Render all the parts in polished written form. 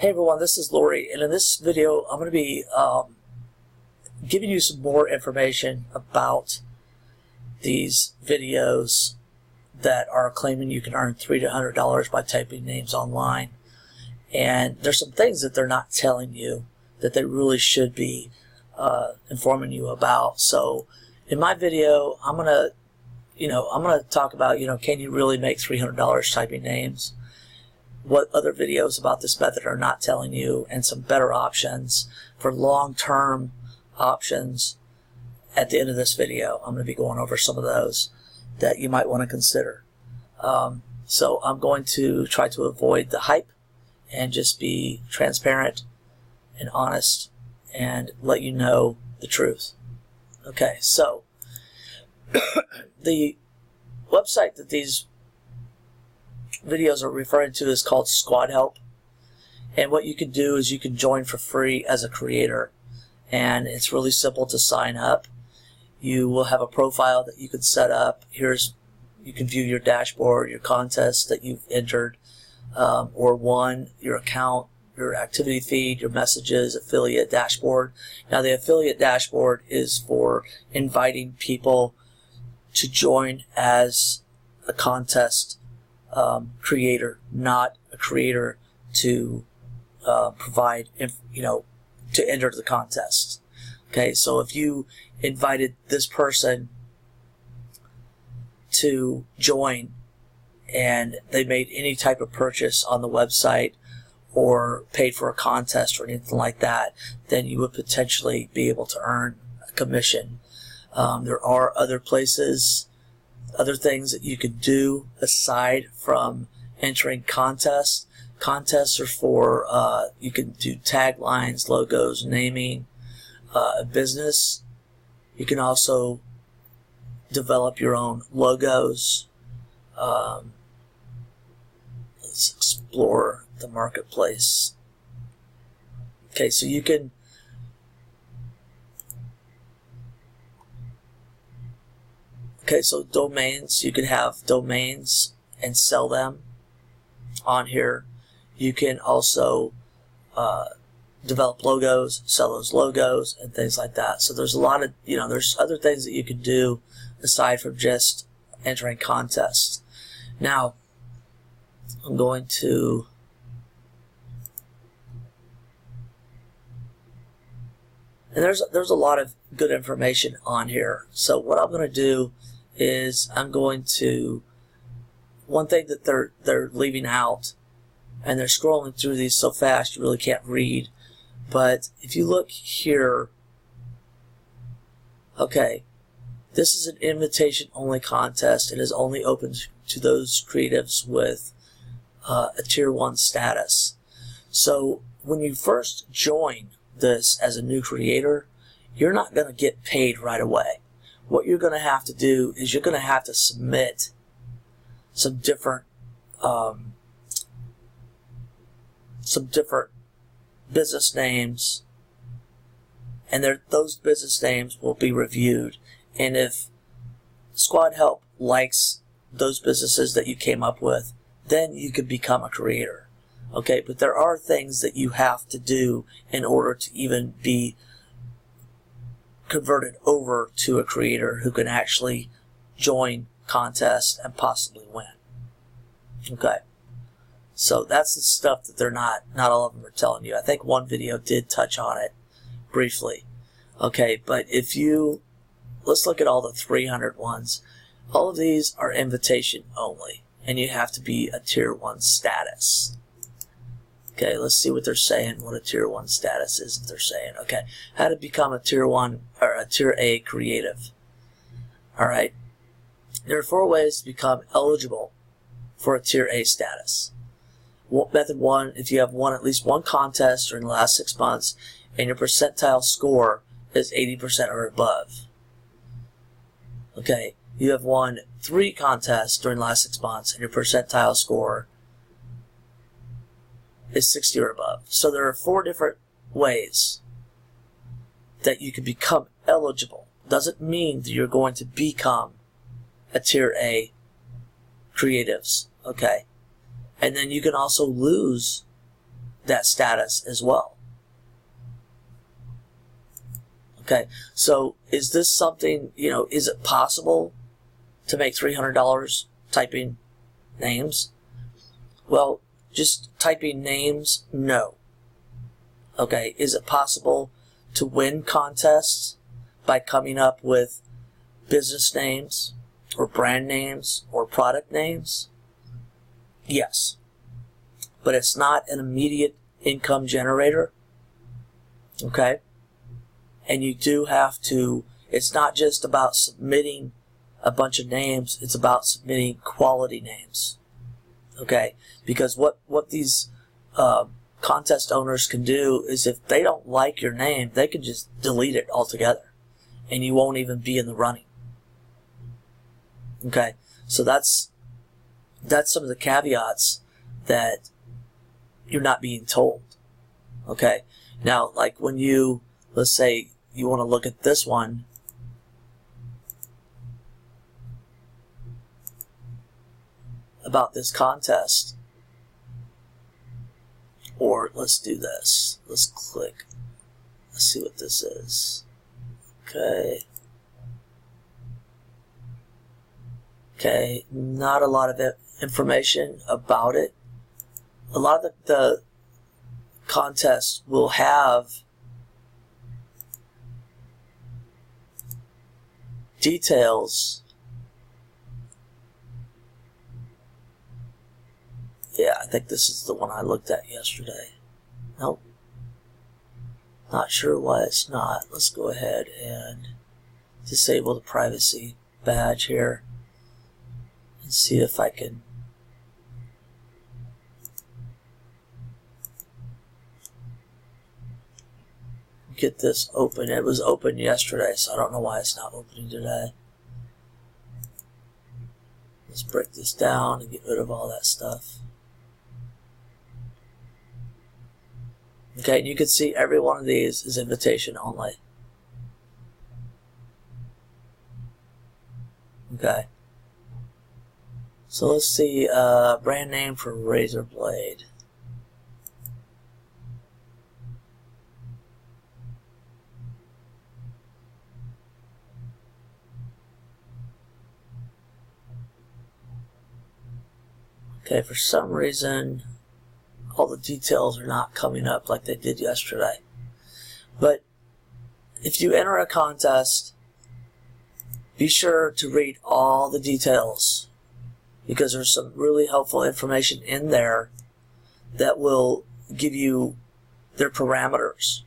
Hey everyone, this is Lori, and in this video I'm going to be giving you some more information about these videos that are claiming you can earn $300 to $100 by typing names online. And there's some things that they're not telling you that they really should be informing you about. So in my video, I'm gonna talk about, can you really make $300 typing names? What other videos about this method are not telling you, and some better options for long-term options. At the end of this video, I'm going to be going over some of those that you might want to consider. So I'm going to try to avoid the hype and just be transparent and honest and let you know the truth. Okay, so the website that these videos are referring to is called Squad Help, and what you can do is you can join for free as a creator, and it's really simple to sign up. You will have a profile that you can set up. You can view your dashboard, your contests that you've entered or won, your account, your activity feed, your messages, affiliate dashboard. Now the affiliate dashboard is for inviting people to join as a contest creator, not a creator to provide, to enter the contest. Okay, so if you invited this person to join and they made any type of purchase on the website or paid for a contest or anything like that, then you would potentially be able to earn a commission. There are other places, other things that you could do aside from entering contests. Contests are for, you can do taglines, logos, naming, a business. You can also develop your own logos. Let's explore the marketplace. Okay, so you can so domains, you can have domains and sell them on here. You can also develop logos, sell those logos, and things like that. So there's a lot of, there's other things that you can do aside from just entering contests. Now, I'm going to and there's a lot of good information on here. So what I'm going to do is I'm going to, one thing that they're leaving out, and they're scrolling through these so fast you really can't read, but if you look here, okay, this is an invitation only contest. It is only open to those creatives with a tier 1 status. So when you first join this as a new creator, you're not going to get paid right away. What you're going to have to do is you're going to have to submit some different business names, and those business names will be reviewed. And if Squad Help likes those businesses that you came up with, then you could become a creator. Okay, but there are things that you have to do in order to even be converted over to a creator who can actually join contests and possibly win. Okay, so that's the stuff that they're not all of them are telling you. I think one video did touch on it briefly. Okay, but let's look at all the 300 ones. All of these are invitation only, and you have to be a tier 1 status. Okay, let's see what they're saying, what a tier 1 status is. If they're saying, okay, how to become a tier 1 or a tier A creative. All right, there are 4 ways to become eligible for a tier A status. Method 1, if you have won at least one contest during the last 6 months and your percentile score is 80% or above. Okay, you have won 3 contests during the last 6 months and your percentile score is 60 or above. So there are 4 different ways that you can become eligible. Doesn't mean that you're going to become a tier A creatives. Okay, and then you can also lose that status as well. Okay, so is this something, is it possible to make $300 typing names? Well, just typing names, no. Okay, is it possible to win contests by coming up with business names or brand names or product names? Yes. But it's not an immediate income generator. Okay? And you do have to, it's not just about submitting a bunch of names, it's about submitting quality names. Okay? Because what these contest owners can do is if they don't like your name, they can just delete it altogether and you won't even be in the running. Okay? So that's some of the caveats that you're not being told. Okay? Now, like when let's say you want to look at this one, about this contest, or let's do this. Let's click. Let's see what this is. Okay. Okay, not a lot of information about it. A lot of the contests will have details. Yeah, I think this is the one I looked at yesterday. Nope. Not sure why it's not. Let's go ahead and disable the privacy badge here and see if I can get this open. It was open yesterday, so I don't know why it's not opening today. Let's break this down and get rid of all that stuff. Okay, and you can see every one of these is invitation only. Okay. So let's see, brand name for razor blade. Okay, for some reason, all the details are not coming up like they did yesterday. But if you enter a contest, be sure to read all the details, because there's some really helpful information in there that will give you their parameters.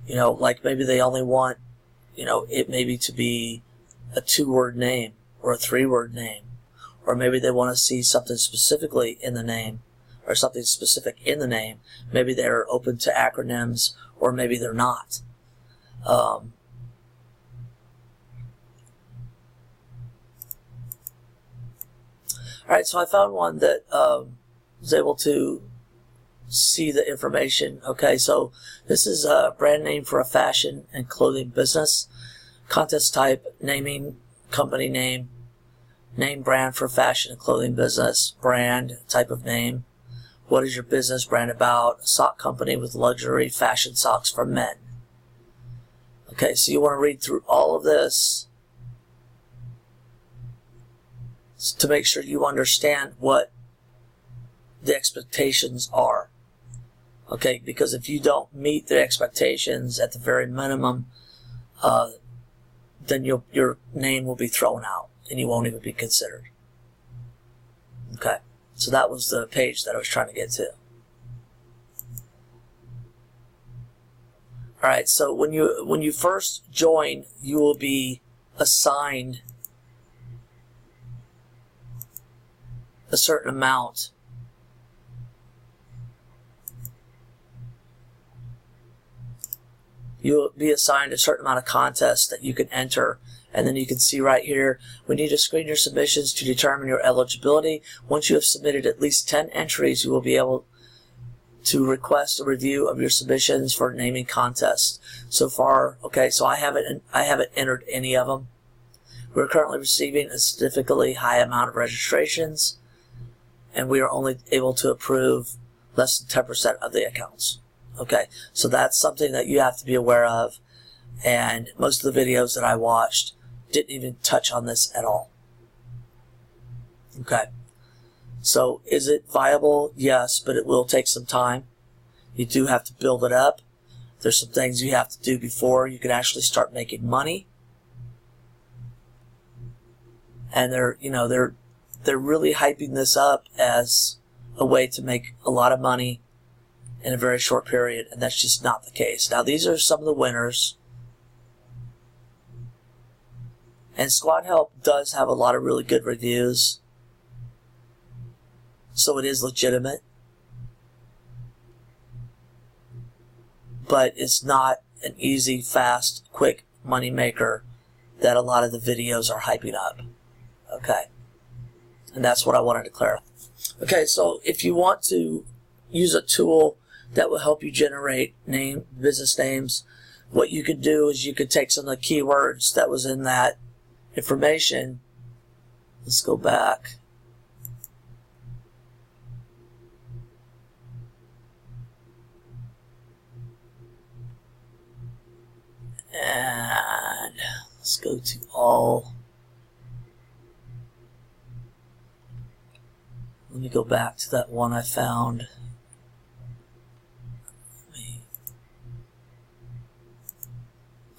Like maybe they only want, it maybe to be a 2-word name or a 3-word name. Or maybe they want to see something specifically in the name, or something specific in the name. Maybe they're open to acronyms, or maybe they're not. All right, so I found one that was able to see the information. Okay, so this is a brand name for a fashion and clothing business. Contest type, naming, company name. Name brand for fashion and clothing business. Brand, type of name. What is your business brand about? A sock company with luxury fashion socks for men. Okay, so you want to read through all of this to make sure you understand what the expectations are. Okay, because if you don't meet the expectations at the very minimum, then your name will be thrown out and you won't even be considered. Okay, so that was the page that I was trying to get to. All right, so when you first join, you will be assigned a certain amount you'll be assigned a certain amount of contests that you can enter. And then you can see right here, we need to screen your submissions to determine your eligibility. Once you have submitted at least 10 entries, you will be able to request a review of your submissions for naming contests. So far, okay, so I haven't entered any of them. We're currently receiving a significantly high amount of registrations, and we are only able to approve less than 10% of the accounts. Okay, so that's something that you have to be aware of, and most of the videos that I watched didn't even touch on this at all. Okay, so is it viable? Yes, but it will take some time. You do have to build it up. There's some things you have to do before you can actually start making money. And they're really hyping this up as a way to make a lot of money in a very short period, and that's just not the case. Now, these are some of the winners. And Squad Help does have a lot of really good reviews, so it is legitimate. But it's not an easy, fast, quick money maker that a lot of the videos are hyping up. Okay. And that's what I wanted to clarify. Okay, so if you want to use a tool that will help you generate business names, what you could do is you could take some of the keywords that was in that information. Let's go back. And let's go to all. Let me go back to that one I found.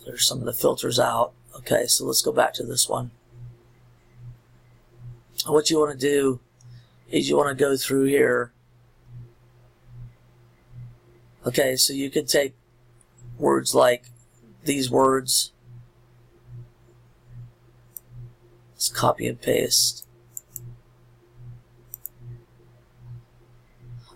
Clear some of the filters out. Okay, so let's go back to this one. What you want to do is you want to go through here. Okay, so you could take words like these words. Let's copy and paste.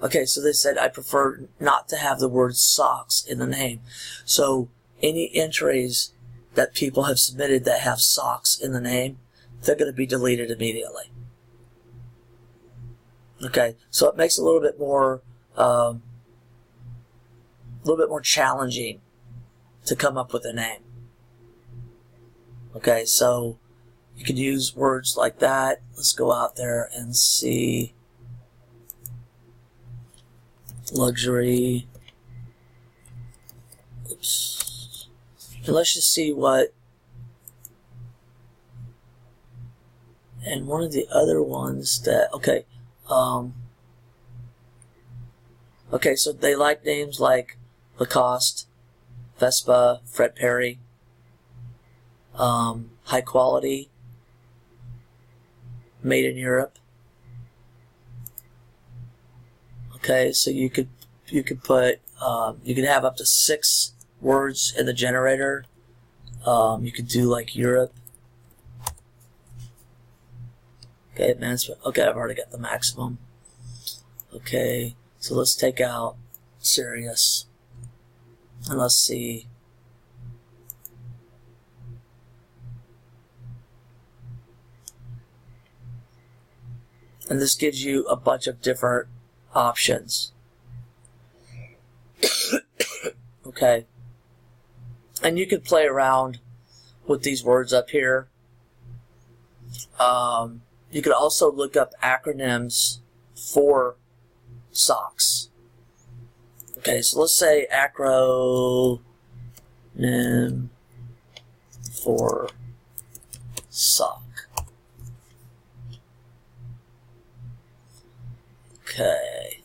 Okay, so they said I prefer not to have the word socks in the name. So any entries that people have submitted that have socks in the name, they're going to be deleted immediately. Okay, so it makes it a little bit more challenging to come up with a name. Okay, so you can use words like that. Let's go out there and see luxury. Oops. And let's just see what. And one of the other ones that, okay. Okay, so they like names like Lacoste, Vespa, Fred Perry, high quality, made in Europe. Okay, so you could put you could have up to 6 words in the generator. You could do like Europe. Okay, advancement. Okay, I've already got the maximum. Okay, so let's take out serious. And let's see. And this gives you a bunch of different options. Okay. And you can play around with these words up here. You could also look up acronyms for socks. Okay, so let's say acronym for sock. Okay.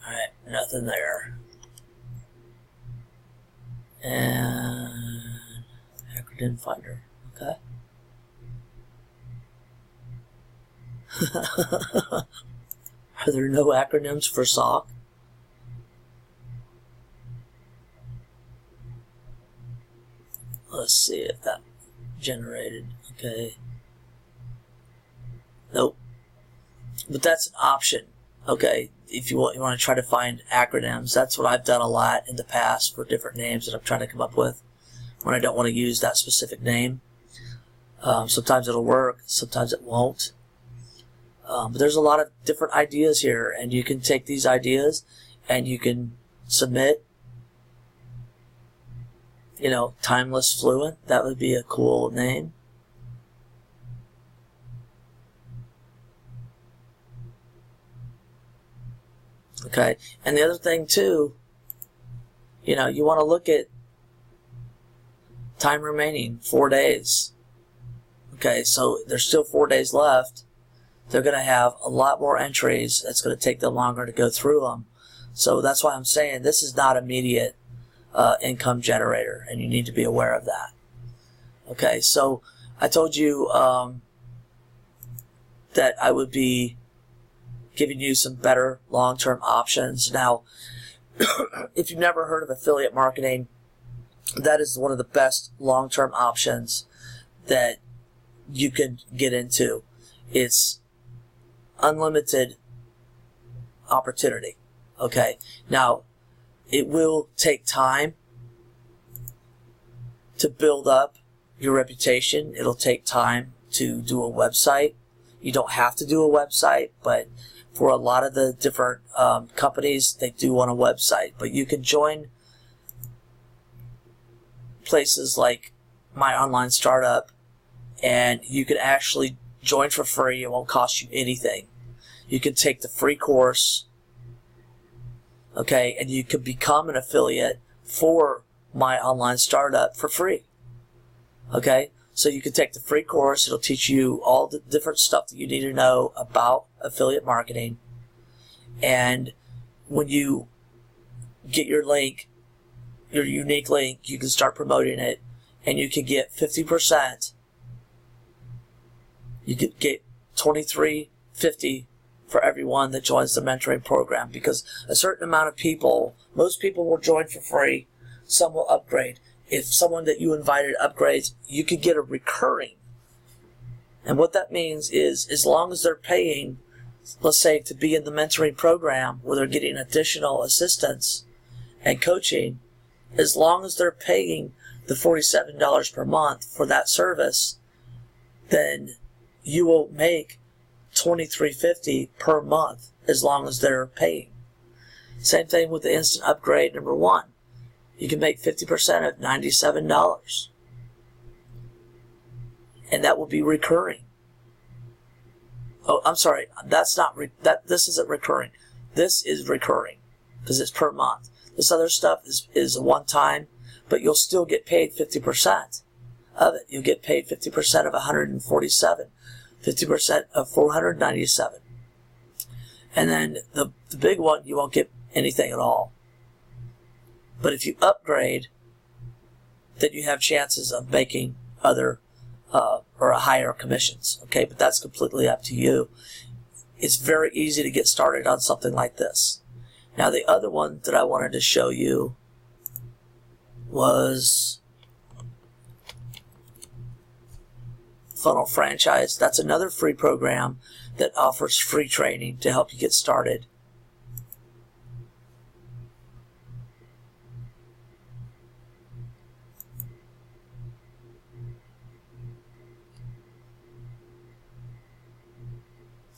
Alright, nothing there. And acronym finder. Okay. Are there no acronyms for sock? Let's see if that generated. Okay. Nope. But that's an option. Okay. If you want to try to find acronyms, that's what I've done a lot in the past for different names that I'm trying to come up with when I don't want to use that specific name. Sometimes it'll work, sometimes it won't. But there's a lot of different ideas here, and you can take these ideas and you can submit. You know, Timeless Fluent, that would be a cool name. Okay, and the other thing too, you know, you want to look at time remaining, 4 days. Okay, so there's still 4 days left. They're going to have a lot more entries. It's going to take them longer to go through them. So that's why I'm saying this is not immediate income generator, and you need to be aware of that. Okay, so I told you that I would be giving you some better long-term options. Now, if you've never heard of affiliate marketing, that is one of the best long-term options that you can get into. It's unlimited opportunity. Okay, now it will take time to build up your reputation. It'll take time to do a website. You don't have to do a website, but for a lot of the different companies, they do want a website. But you can join places like My Online Startup, and you can actually join for free. It won't cost you anything. You can take the free course, okay, and you can become an affiliate for My Online Startup for free. Okay, so you can take the free course. It'll teach you all the different stuff that you need to know about affiliate marketing. And when you get your link, your unique link, you can start promoting it, and you can get 50%. You could get $23.50 for everyone that joins the mentoring program, because a certain amount of people, most people will join for free, some will upgrade. If someone that you invited upgrades, you could get a recurring. And what that means is, as long as they're paying, let's say, to be in the mentoring program where they're getting additional assistance and coaching, as long as they're paying the $47 per month for that service, then you will make $23.50 per month as long as they're paying. Same thing with the instant upgrade number 1. You can make 50% of $97. And that will be recurring. Oh, I'm sorry. That's not this isn't recurring. This is recurring because it's per month. This other stuff is a one-time, but you'll still get paid 50% of it. You'll get paid 50% of 147, 50% of 497. And then the big one, you won't get anything at all. But if you upgrade, then you have chances of making other or higher commissions. Okay, but that's completely up to you. It's very easy to get started on something like this. Now, the other one that I wanted to show you was Funnel Franchise. That's another free program that offers free training to help you get started.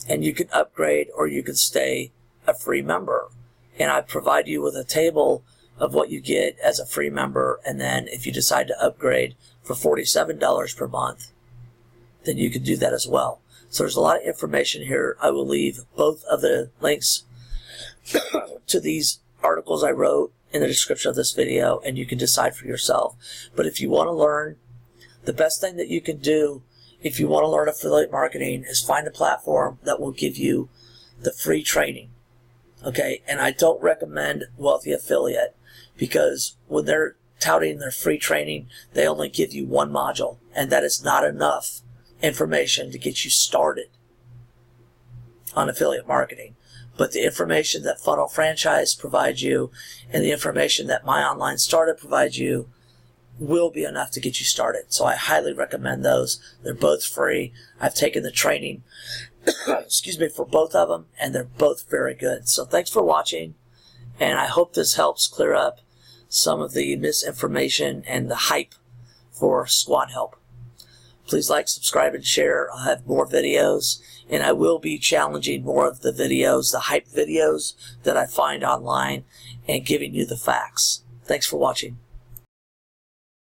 And you can upgrade or you can stay a free member. And I provide you with a table of what you get as a free member. And then if you decide to upgrade for $47 per month, then you can do that as well. So there's a lot of information here. I will leave both of the links to these articles I wrote in the description of this video, and you can decide for yourself. But if you want to learn, the best thing that you can do if you want to learn affiliate marketing is find a platform that will give you the free training. Okay, and I don't recommend Wealthy Affiliate, because when they're touting their free training, they only give you one module, and that is not enough information to get you started on affiliate marketing. But the information that Funnel Franchise provides you and the information that My Online Startup provides you will be enough to get you started. So I highly recommend those. They're both free. I've taken the training excuse me, for both of them, and they're both very good. So thanks for watching, and I hope this helps clear up some of the misinformation and the hype for Squad Help. Please like, subscribe, and share. I'll have more videos, and I will be challenging more of the videos, the hype videos that I find online, and giving you the facts. Thanks for watching.